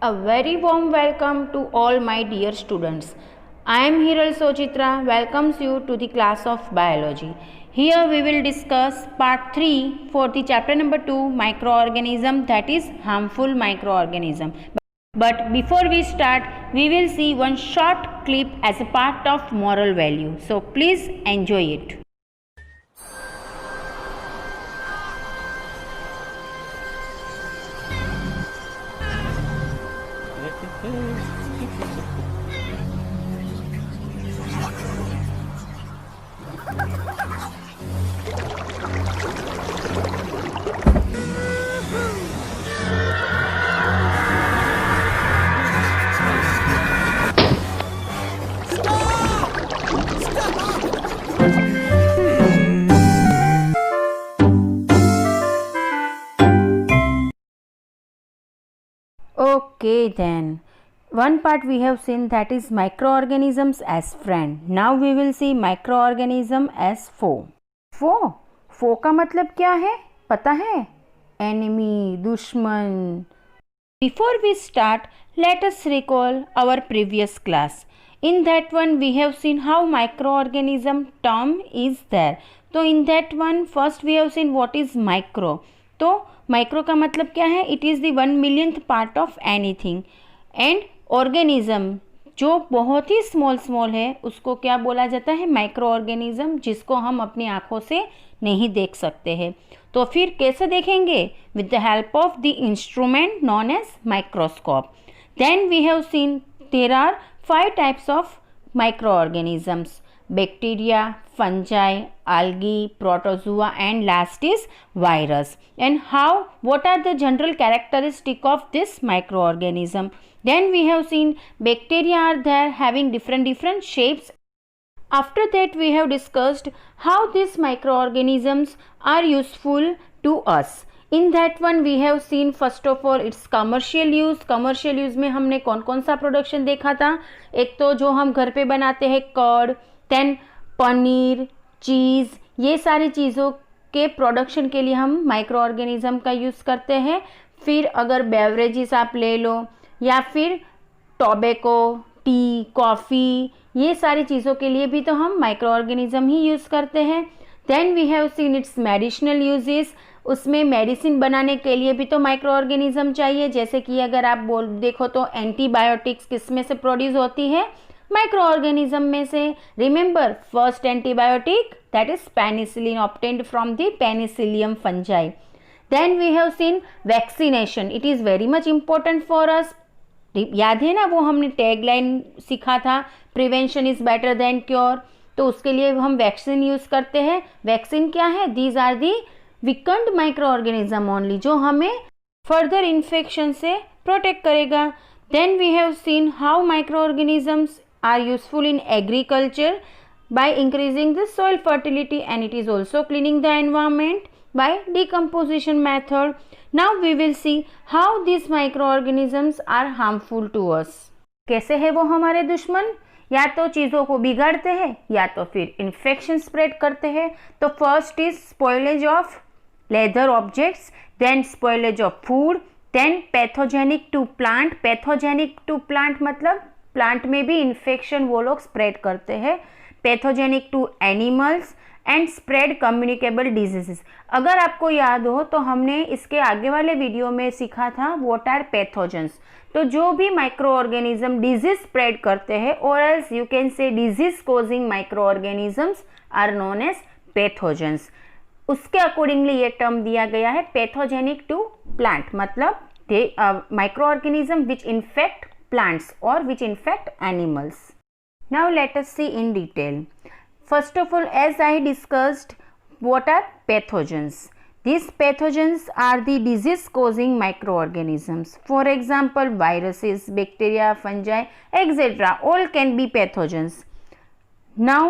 A very warm welcome to all my dear students. I am Hiral Sochitra welcomes you to the class of biology. Here we will discuss part 3 for the chapter number 2 microorganism, that is harmful microorganism. But before we start, we will see one short clip as a part of moral value. So please enjoy it. Okay then, one part we have seen, that is microorganisms as friend. Now we will see microorganism as foe. Foe का मतलब क्या है पता है? Enemy, दुश्मन. Before we start, let us recall our previous class. In that one we have seen how microorganism term is there. तो in that one first we have seen what is micro. तो micro का मतलब क्या है? It is the 1 millionth part of anything. And organism जो बहुत ही small है उसको क्या बोला जाता है? माइक्रो ऑर्गेनिज्म, जिसको हम अपनी आँखों से नहीं देख सकते हैं. तो फिर कैसे देखेंगे? With the help of the instrument known as microscope. Then we have seen there are 5 types of micro organisms: bacteria, fungi, algae, protozoa, and last is virus. And what are the general characteristic of this microorganism? Then we have seen bacteria are there having different shapes. After that we have discussed how these microorganisms are useful to us. In that one we have seen first of all its commercial use. commercial use में हमने कौन कौन सा production देखा था? एक तो जो हम घर पे बनाते हैं कर्ड, देन पनीर, चीज़, ये सारी चीज़ों के प्रोडक्शन के लिए हम माइक्रो ऑर्गेनिज्म का यूज़ करते हैं. फिर अगर बेवरेजेस आप ले लो या फिर टोबैको, टी, कॉफ़ी, ये सारी चीज़ों के लिए भी तो हम माइक्रो ऑर्गेनिज्म ही यूज़ करते हैं. Then we have seen its medicinal uses. उसमें मेडिसिन बनाने के लिए भी तो माइक्रो ऑर्गेनिज्म चाहिए. जैसे कि अगर आप देखो तो एंटीबायोटिक्स किस में से प्रोड्यूस होती है? माइक्रो ऑर्गेनिज्म में से. Remember first antibiotic that is penicillin obtained from the penicillium fungi. Then we have seen vaccination. It is very much important for us. याद है ना वो हमने टैगलाइन सीखा था, prevention is better than cure. तो उसके लिए हम वैक्सीन यूज़ करते हैं. वैक्सीन क्या है? These are the weakened microorganism only, जो हमें फर्दर इन्फेक्शन से प्रोटेक्ट करेगा. Then we have seen how microorganisms are useful in agriculture by increasing the soil fertility, and it is also cleaning the environment by decomposition method. Now we will see how these microorganisms are harmful to us. कैसे है वो हमारे दुश्मन? या तो चीज़ों को बिगाड़ते हैं या तो फिर इन्फेक्शन स्प्रेड करते हैं. तो first is spoilage of leather objects, then spoilage of food, then pathogenic to plant. Pathogenic to plant मतलब प्लांट में भी इन्फेक्शन वो लोग स्प्रेड करते हैं. Pathogenic to animals and spread communicable diseases. अगर आपको याद हो तो हमने इसके आगे वाले वीडियो में सीखा था व्हाट आर पैथोजेंस. तो जो भी माइक्रो ऑर्गेनिज्म डिजीज स्प्रेड करते हैं, और else you can say disease causing microorganisms are known as pathogens. उसके अकॉर्डिंगली ये टर्म दिया गया है पैथोजेनिक टू प्लांट, मतलब microorganism which infect plants or which infect animals. Now let us see in detail. First of all, as I discussed, what are pathogens? These pathogens are the disease causing microorganisms. For example, viruses, bacteria, fungi, etc. all can be pathogens. Now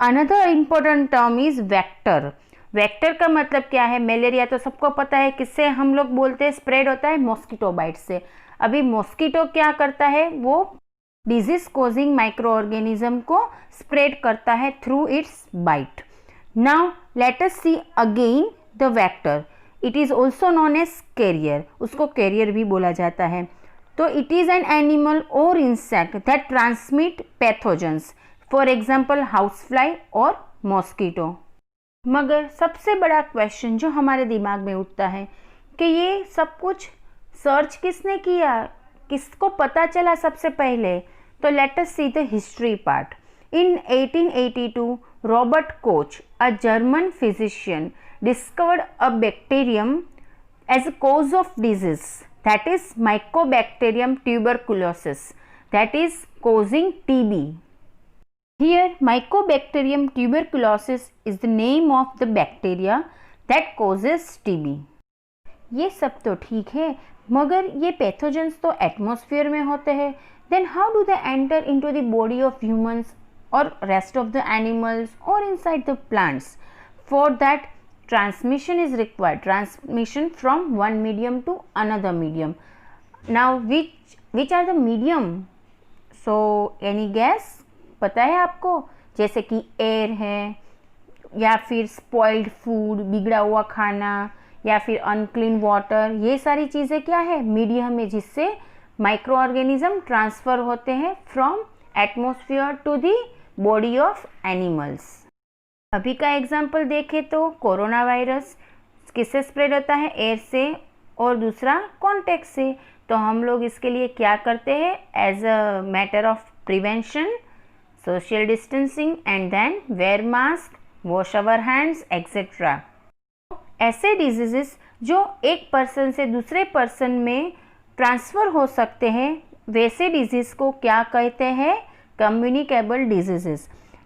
another important term is vector. Vector का मतलब क्या है? Malaria तो सबको पता है, किससे हम लोग बोलते हैं स्प्रेड होता है? मॉस्किटो बाइट से. अभी मॉस्किटो क्या करता है? वो डिजीज कोजिंग माइक्रो ऑर्गेनिज्म को स्प्रेड करता है through its bite. Now let us see again the vector. It is also known as carrier. उसको कैरियर भी बोला जाता है. तो इट इज़ एन एनिमल और insect that transmit pathogens, for example house fly और मॉस्किटो। मगर सबसे बड़ा क्वेश्चन जो हमारे दिमाग में उठता है कि ये सब कुछ सर्च किसने किया, किसको पता चला सबसे पहले? तो late us see the history part. In 1882, Robert Koch, a German physician, discovered a bacterium as a cause of disease, that is Mycobacterium tuberculosis, that is causing TB. Here, Mycobacterium tuberculosis is the name of the bacteria that causes TB. ये सब तो ठीक है, मगर ये pathogens तो atmosphere में होते हैं। Then how do they enter into the body of humans or rest of the animals or inside the plants? For that, transmission is required, transmission from one medium to another medium. Now which are the medium? So any guess? पता है आपको? जैसे कि air है, या फिर spoiled food, बिगड़ा हुआ खाना, या फिर अनक्लीन वाटर, ये सारी चीज़ें क्या है? मीडियम है, जिससे माइक्रो ऑर्गेनिज्म ट्रांसफ़र होते हैं from atmosphere to the body of animals. अभी का एग्जाम्पल देखें तो कोरोना वायरस किससे स्प्रेड होता है? एयर से, और दूसरा कॉन्टैक्ट से। तो हम लोग इसके लिए क्या करते हैं? As a matter of prevention, social distancing and then wear mask, wash our hands etcetera. ऐसे डिजीजेस जो एक पर्सन से दूसरे पर्सन में ट्रांसफ़र हो सकते हैं, वैसे डिजीज़ को क्या कहते हैं? Communicable diseases.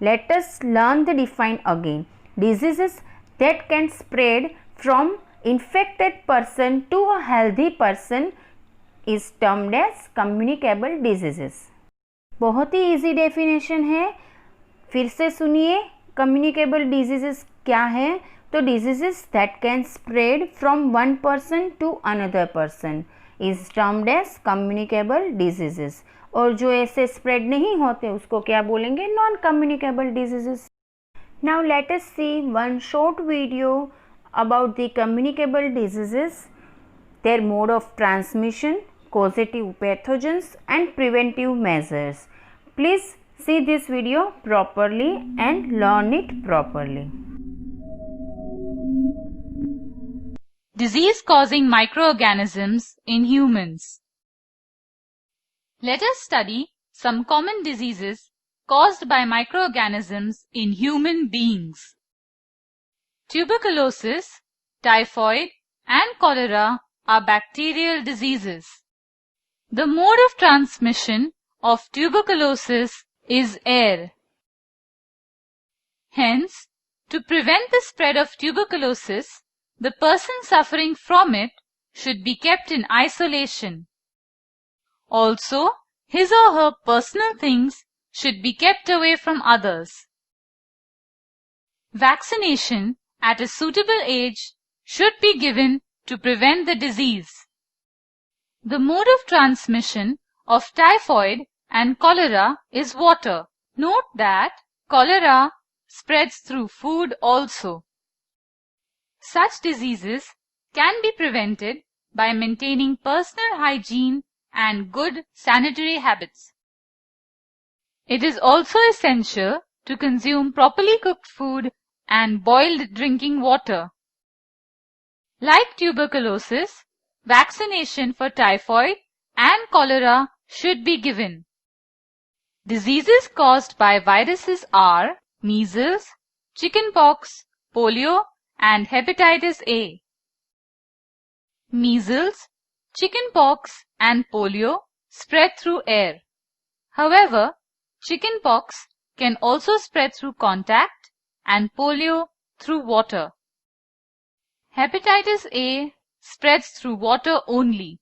Let us learn the define again. Diseases that can spread from infected person to a healthy person is termed as communicable diseases. बहुत ही इजी डेफिनेशन है, फिर से सुनिए। communicable diseases क्या है? तो diseases that can spread from one person to another person is termed as communicable diseases. और जो ऐसे स्प्रेड नहीं होते उसको क्या बोलेंगे? Non communicable diseases. Now let us see one short video about the communicable diseases, their mode of transmission, causative pathogens and preventive measures. Please see this video properly and learn it properly. Disease causing microorganisms in humans. Let us study some common diseases caused by microorganisms in human beings. Tuberculosis, typhoid, and cholera are bacterial diseases. The mode of transmission of tuberculosis is air. Hence, to prevent the spread of tuberculosis, the person suffering from it should be kept in isolation. Also, his or her personal things should be kept away from others. Vaccination at a suitable age should be given to prevent the disease. The mode of transmission of typhoid and cholera is water. Note that cholera spreads through food also. Such diseases can be prevented by maintaining personal hygiene and good sanitary habits. It is also essential to consume properly cooked food and boiled drinking water. Like tuberculosis, vaccination for typhoid and cholera should be given. Diseases caused by viruses are measles, chickenpox, polio, and hepatitis A. Measles, chickenpox and polio spread through air. However, chickenpox can also spread through contact and polio through water. Hepatitis A spreads through water only.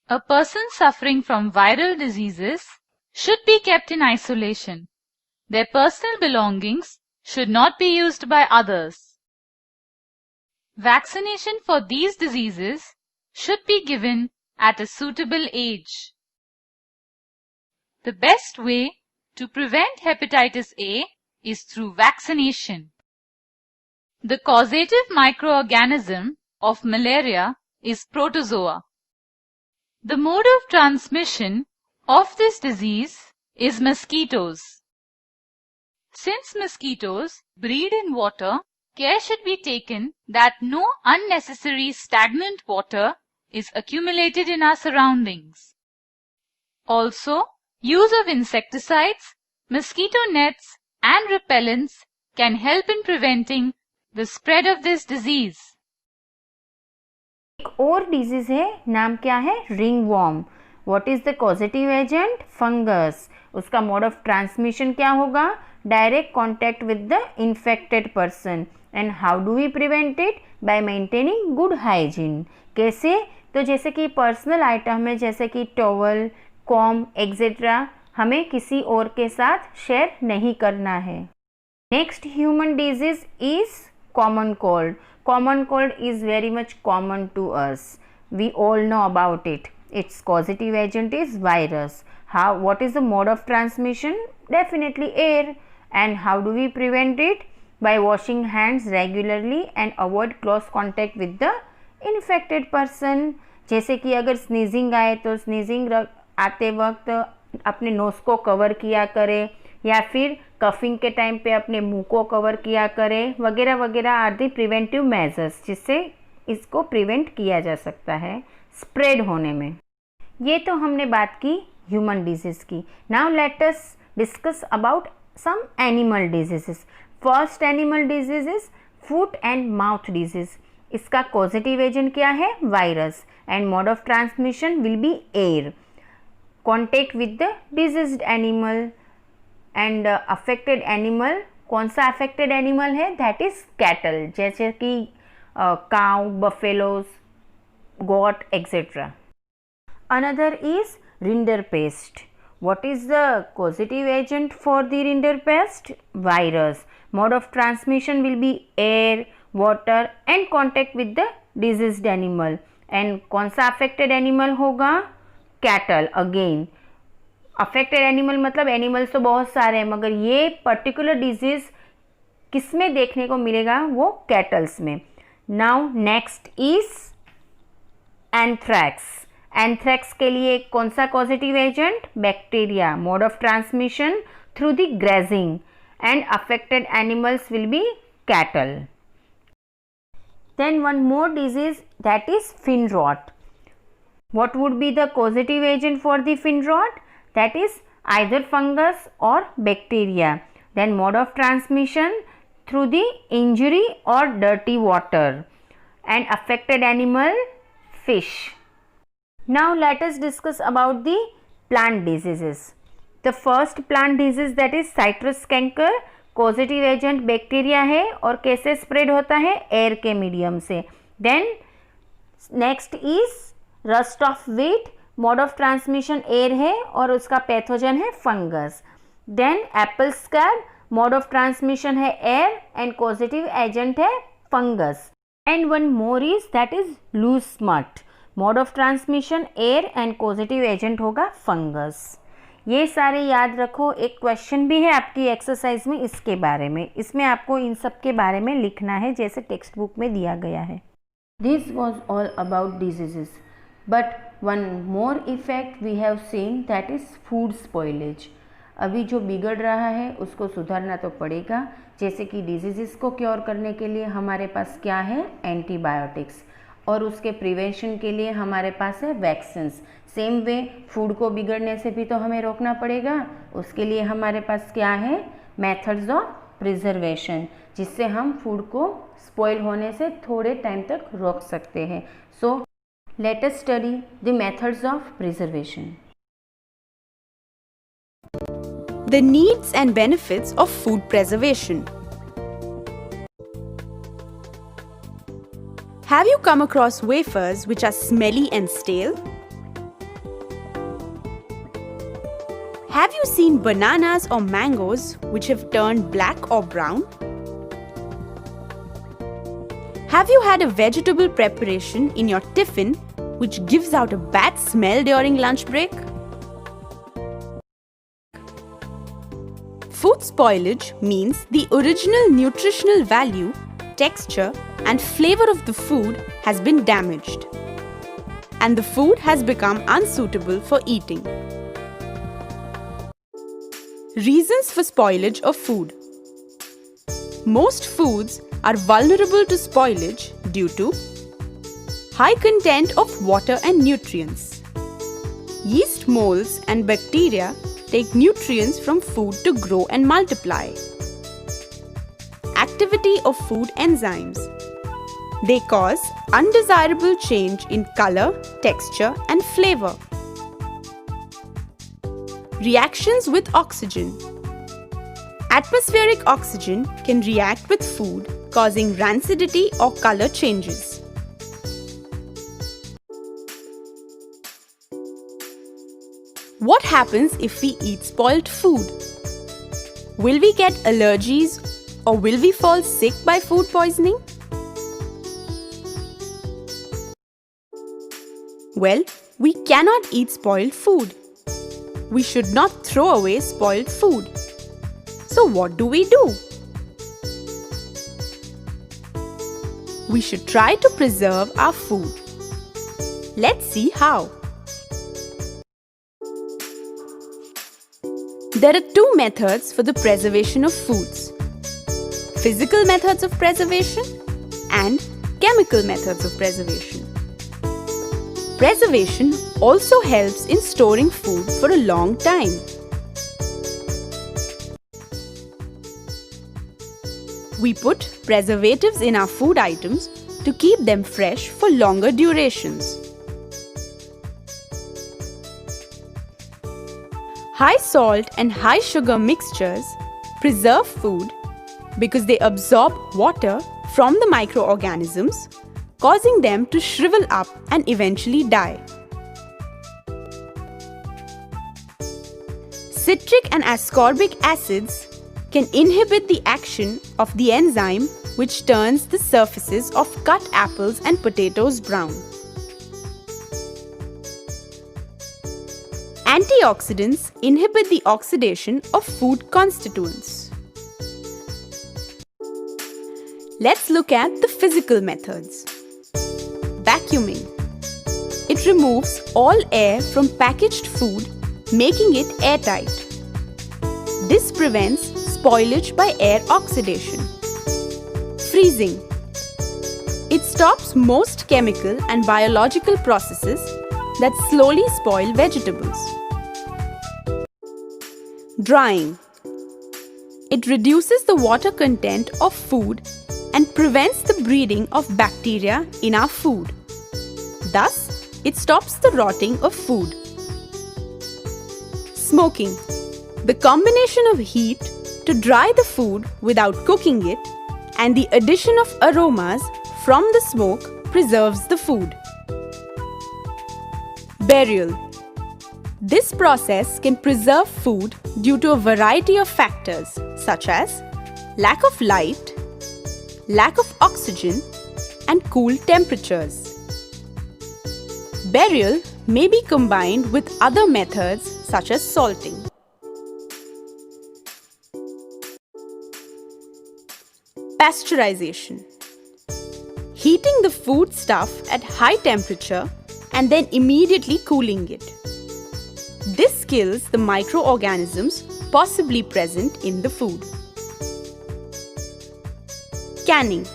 A person suffering from viral diseases should be kept in isolation. Their personal belongings should not be used by others. Vaccination for these diseases should be given at a suitable age. The best way to prevent hepatitis A is through vaccination. The causative microorganism of malaria is protozoa. The mode of transmission of this disease is mosquitoes. Since mosquitoes breed in water, care should be taken that no unnecessary stagnant water is accumulated in our surroundings. Also, use of insecticides, mosquito nets and repellents can help in preventing the spread of this disease. एक और disease है, नाम क्या है? Ringworm. What is the causative agent? Fungus. उसका mode of transmission क्या होगा? Direct contact with the infected person. And how do we prevent it? By maintaining good hygiene. कैसे? तो जैसे कि पर्सनल आइटम है, जैसे कि टॉवल, कॉम एक्सेट्रा, हमें किसी और के साथ शेयर नहीं करना है. Next human disease is common cold. Common cold is very much common to us. We all know about it. Its causative agent is virus. What is the mode of transmission? Definitely air. And how do we prevent it? By washing hands regularly and avoid close contact with the infected person. जैसे कि अगर sneezing आए तो sneezing आते वक्त अपने knows को cover किया करें, या फिर कफिंग के टाइम पे अपने मुंह को कवर किया करें, वगैरह वगैरह आर दी प्रिवेंटिव मेजर्स, जिससे इसको प्रिवेंट किया जा सकता है स्प्रेड होने में. ये तो हमने बात की ह्यूमन डिजीज की. Now let us discuss about some animal diseases. First animal disease is foot and mouth disease. इसका कॉजेटिव एजेंट क्या है? Virus. And mode of transmission will be air. Contact with the diseased animal and affected animal. कौन सा affected animal है? That is cattle, जैसे कि cow, buffaloes, goat etcetera. Another is rinderpest. What is the causative agent for the rinderpest? Virus. Mode of transmission will be air, water and contact with the diseased animal. And कौन सा affected animal होगा? Cattle. Again affected animal मतलब animals तो बहुत सारे हैं, मगर ये पर्टिकुलर डिजीज किस में देखने को मिलेगा? वो कैटल्स में. Now next is anthrax. Anthrax के लिए कौन सा positive agent? Bacteria. Mode of transmission through the grazing and affected animals will be cattle. Then one more disease, that is fin rot. What would be the causative agent for the fin rot? That is either fungus or bacteria. Then mode of transmission through the injury or dirty water. And affected animal, fish. Now let us discuss about the plant diseases. The first plant disease, that is citrus canker. Positive agent bacteria है और कैसे spread होता है? Air के medium से. Then next is rust of wheat. Mode of transmission air है और उसका पैथोजन है fungus. Then apple scab. Mode of transmission है एयर एंड पॉजिटिव एजेंट है fungus. And one more is that is loose smut. Mode of transmission air and positive agent होगा fungus. ये सारे याद रखो. एक क्वेश्चन भी है आपकी एक्सरसाइज में इसके बारे में. इसमें आपको इन सब के बारे में लिखना है जैसे टेक्स्ट बुक में दिया गया है. This was all about diseases, but one more effect we have seen, that is food spoilage. अभी जो बिगड़ रहा है उसको सुधारना तो पड़ेगा. जैसे कि डिजीजेस को क्योर करने के लिए हमारे पास क्या है? एंटीबायोटिक्स. और उसके प्रिवेंशन के लिए हमारे पास है वैक्सीन्स. सेम वे फूड को बिगड़ने से भी तो हमें रोकना पड़ेगा. उसके लिए हमारे पास क्या है? मेथड्स ऑफ प्रिजर्वेशन, जिससे हम फूड को स्पॉइल होने से थोड़े टाइम तक रोक सकते हैं. So let us study the methods of preservation. The needs and benefits of food preservation. Have you come across wafers which are smelly and stale? Have you seen bananas or mangoes which have turned black or brown? Have you had a vegetable preparation in your tiffin which gives out a bad smell during lunch break? Food spoilage means the original nutritional value, texture, and flavor of the food has been damaged. and the food has become unsuitable for eating. Reasons for spoilage of food. Most foods are vulnerable to spoilage due to high content of water and nutrients. Yeast molds and bacteria take nutrients from food to grow and multiply. Activity of food enzymes. They cause undesirable change in color, texture, and flavor. Reactions with oxygen. Atmospheric oxygen can react with food, causing rancidity or color changes. What happens if we eat spoiled food? Will we get allergies or will we fall sick by food poisoning? Well, we cannot eat spoiled food. We should not throw away spoiled food. So what do? We should try to preserve our food. Let's see how. There are two methods for the preservation of foods: physical methods of preservation and chemical methods of preservation. Preservation also helps in storing food for a long time. We put preservatives in our food items to keep them fresh for longer durations. High salt and high sugar mixtures preserve food because they absorb water from the microorganisms, causing them to shrivel up and eventually die. Citric and ascorbic acids can inhibit the action of the enzyme which turns the surfaces of cut apples and potatoes brown. Antioxidants inhibit the oxidation of food constituents. Let's look at the physical methods. Vacuuming. It removes all air from packaged food, making it airtight. This prevents spoilage by air oxidation. Freezing. It stops most chemical and biological processes that slowly spoil vegetables. Drying. It reduces the water content of food and prevents the breeding of bacteria in our food. Thus, it stops the rotting of food. Smoking. The combination of heat to dry the food without cooking it and the addition of aromas from the smoke preserves the food. Burial. This process can preserve food due to a variety of factors such as lack of light, lack of oxygen, and cool temperatures. Burial may be combined with other methods such as salting. Pasteurization. Heating the foodstuff at high temperature and then immediately cooling it. This kills the microorganisms possibly present in the food. Canning.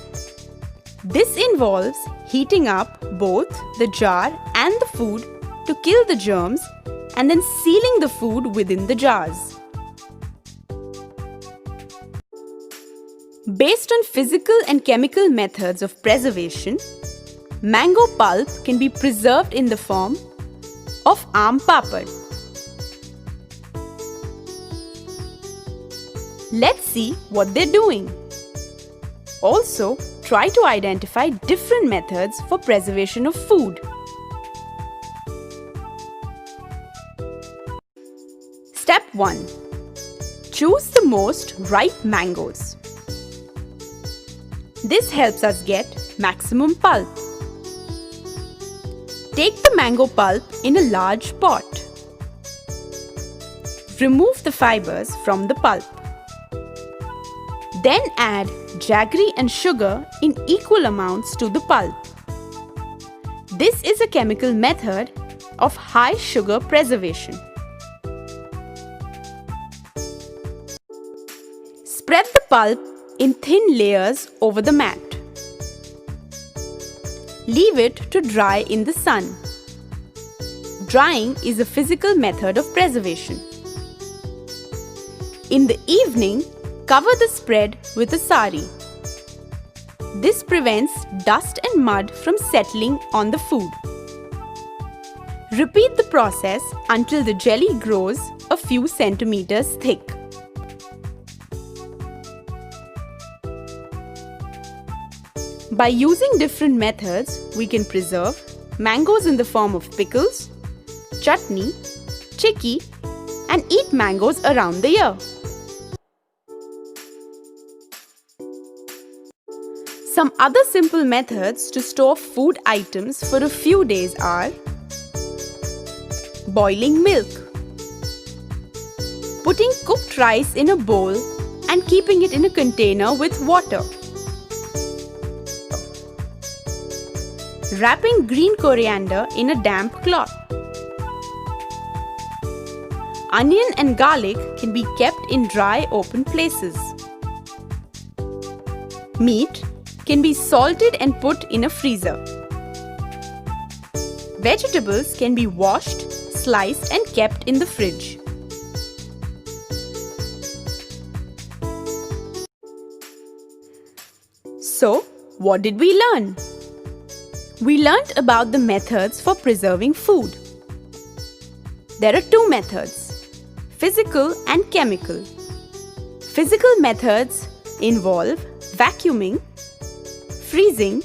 This involves heating up both the jar and the food to kill the germs and then sealing the food within the jars. Based on physical and chemical methods of preservation, mango pulp can be preserved in the form of aam papad. Let's see what they're doing. Also, try to identify different methods for preservation of food. Step 1. Choose the most ripe mangoes. This helps us get maximum pulp. Take the mango pulp in a large pot. Remove the fibers from the pulp. Then add jaggery and sugar in equal amounts to the pulp. This is a chemical method of high sugar preservation. Spread the pulp in thin layers over the mat. Leave it to dry in the sun. Drying is a physical method of preservation. In the evening, cover the spread with a sari. This prevents dust and mud from settling on the food. Repeat the process until the jelly grows a few centimeters thick. By using different methods, we can preserve mangoes in the form of pickles, chutney, chicky, and eat mangoes around the year. Some other simple methods to store food items for a few days are boiling milk, putting cooked rice in a bowl and keeping it in a container with water, wrapping green coriander in a damp cloth. Onion and garlic can be kept in dry, open places. Meat can be salted and put in a freezer. Vegetables can be washed, sliced and kept in the fridge. So, what did we learn? We learnt about the methods for preserving food. There are two methods, physical and chemical. Physical methods involve vacuuming, freezing,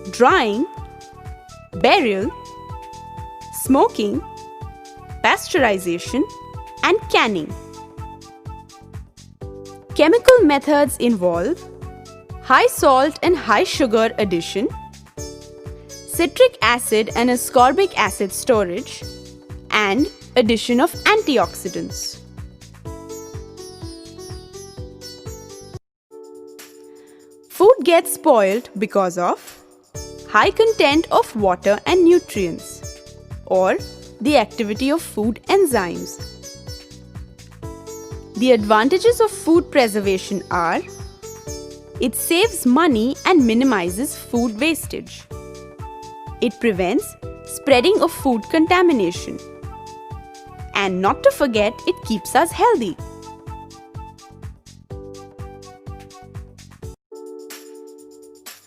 drying, burial, smoking, pasteurization, and canning. Chemical methods involve high salt and high sugar addition, citric acid and ascorbic acid storage, and addition of antioxidants. Food gets spoiled because of high content of water and nutrients, or the activity of food enzymes. The advantages of food preservation are: it saves money and minimizes food wastage. It prevents spreading of food contamination. And not to forget, it keeps us healthy.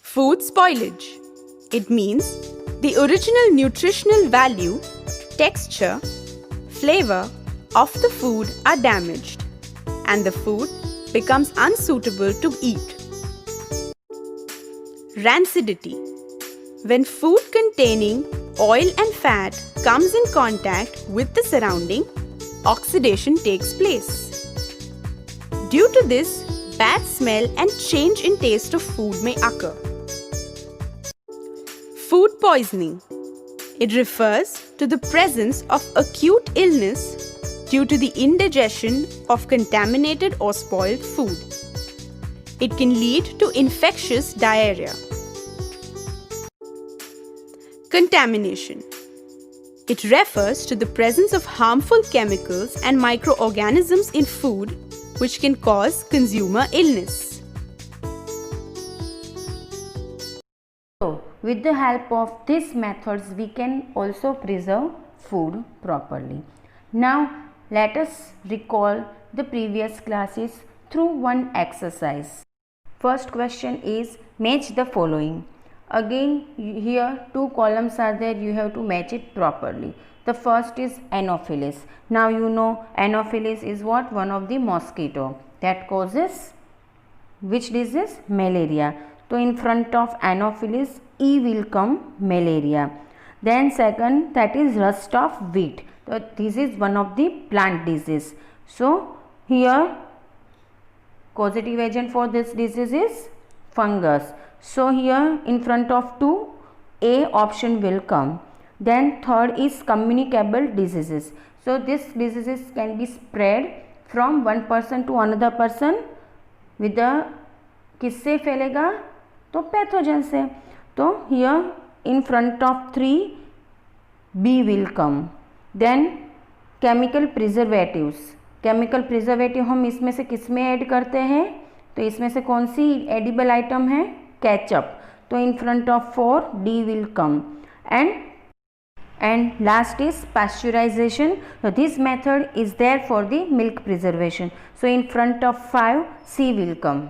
Food spoilage. It means the original nutritional value, texture, flavor of the food are damaged and the food becomes unsuitable to eat. Rancidity. When food containing oil and fat comes in contact with the surrounding, oxidation takes place. Due to this, bad smell and change in taste of food may occur. Food poisoning. It refers to the presence of acute illness due to the indigestion of contaminated or spoiled food. It can lead to infectious diarrhea. Contamination. It refers to the presence of harmful chemicals and microorganisms in food which can cause consumer illness. So, with the help of these methods, we can also preserve food properly. Now, let us recall the previous classes through one exercise. First question is match the following. Again, here two columns are there, you have to match it properly. The first is Anopheles. Now you know Anopheles is what? One of the mosquito that causes which disease? Malaria. So in front of Anopheles, E will come malaria. Then second, that is rust of wheat. So this is one of the plant disease. So here causative agent for this disease is fungus. So here in front of 2, A option will come. Then third is communicable diseases. So these diseases can be spread from one person to another person with the किससे फैलेगा? तो pathogen से. तो here in front of 3 B will come. Then chemical preservatives. Chemical preservative हम इसमें से किस में ऐड करते हैं? तो इसमें से कौन सी एडिबल आइटम है? केचप. तो in front of 4 D will come. And last is pasteurization. So this method is there for the milk preservation. So in front of 5 C will come.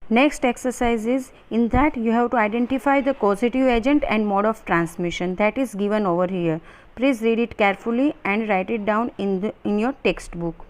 Next exercise is, in that you have to identify the causative agent and mode of transmission, that is given over here. Please read it carefully and write it down in your textbook.